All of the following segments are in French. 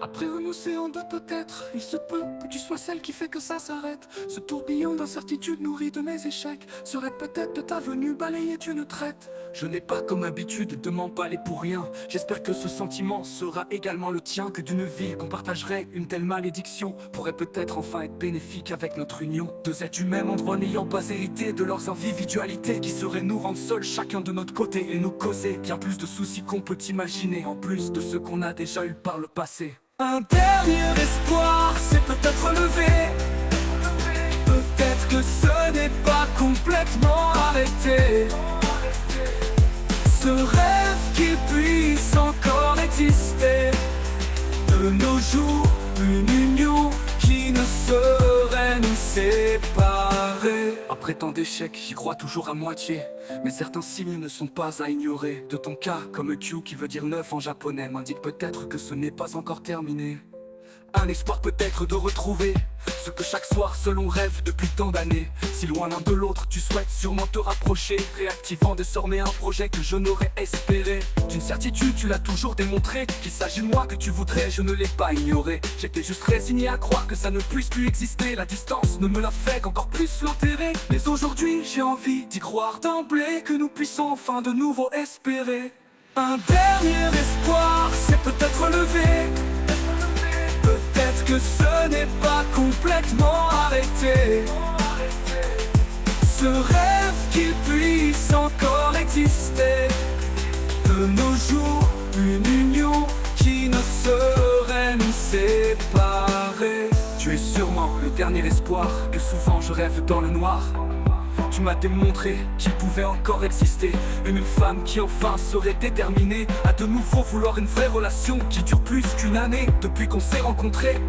Après un océan de peut-être, il se peut que tu sois celle qui fait que ça s'arrête. Ce tourbillon d'incertitude nourri de mes échecs serait peut-être de ta venue balayée d'une traite. Je n'ai pas comme habitude de m'emballer pour rien. J'espère que ce sentiment sera également le tien, que d'une vie qu'on partagerait une telle malédiction pourrait peut-être enfin être bénéfique avec notre union. Deux êtres du même endroit n'ayant pas hérité de leurs individualités, qui seraient nous rendre seuls chacun de notre côté et nous causer bien plus de soucis qu'on peut imaginer, en plus de ceux qu'on a déjà eu par le passé. Un dernier espoir s'est peut-être levé. Peut-être que ce n'est pas complètement arrêté. Ce rêve qui puisse encore exister. De nos jours, une union qui ne saurait nous séparer. Après tant d'échecs, j'y crois toujours à moitié. Mais certains signes ne sont pas à ignorer. De ton cas, comme Q qui veut dire neuf en japonais, m'indique peut-être que ce n'est pas encore terminé. Un espoir peut-être de retrouver ce que chaque soir seul on rêve depuis tant d'années. Si loin l'un de l'autre tu souhaites sûrement te rapprocher, réactivant désormais un projet que je n'aurais espéré. D'une certitude tu l'as toujours démontré, qu'il s'agit de moi que tu voudrais, je ne l'ai pas ignoré. J'étais juste résigné à croire que ça ne puisse plus exister. La distance ne me l'a fait qu'encore plus l'enterrer. Mais aujourd'hui j'ai envie d'y croire d'emblée, que nous puissions enfin de nouveau espérer. Un dernier espoir s'est peut-être levé. Peut-être que ce n'est pas complètement arrêté. Ce rêve qu'il puisse encore exister. De nos jours, une union qui ne saurait nous séparer. Tu es sûrement le dernier espoir que souvent je rêve dans le noir. Tu m'as démontré qu'il pouvait encore exister une femme qui enfin serait déterminée à de nouveau vouloir une vraie relation qui dure plus qu'une année depuis qu'on s'est rencontrés.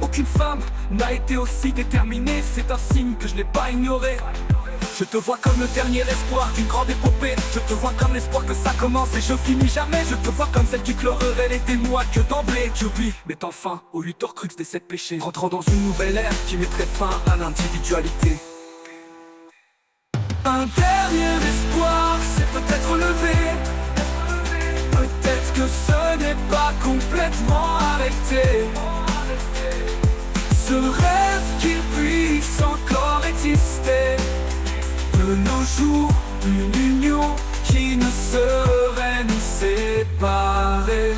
Aucune femme n'a été aussi déterminée, c'est un signe que je n'ai pas ignoré. Je te vois comme le dernier espoir d'une grande épopée. Je te vois comme l'espoir que ça commence et je finis jamais. Je te vois comme celle qui clorerait les témoins que d'emblée j'oublie, mettant fin aux 8 Horcruxes des 7 péchés, rentrant dans une nouvelle ère qui mettrait fin à l'individualité. Un dernier espoir s'est peut-être levé. Peut-être que ce n'est pas complètement arrêté. Ce rêve qu'il puisse encore exister. De nos jours, une union qui ne saurait nous séparer.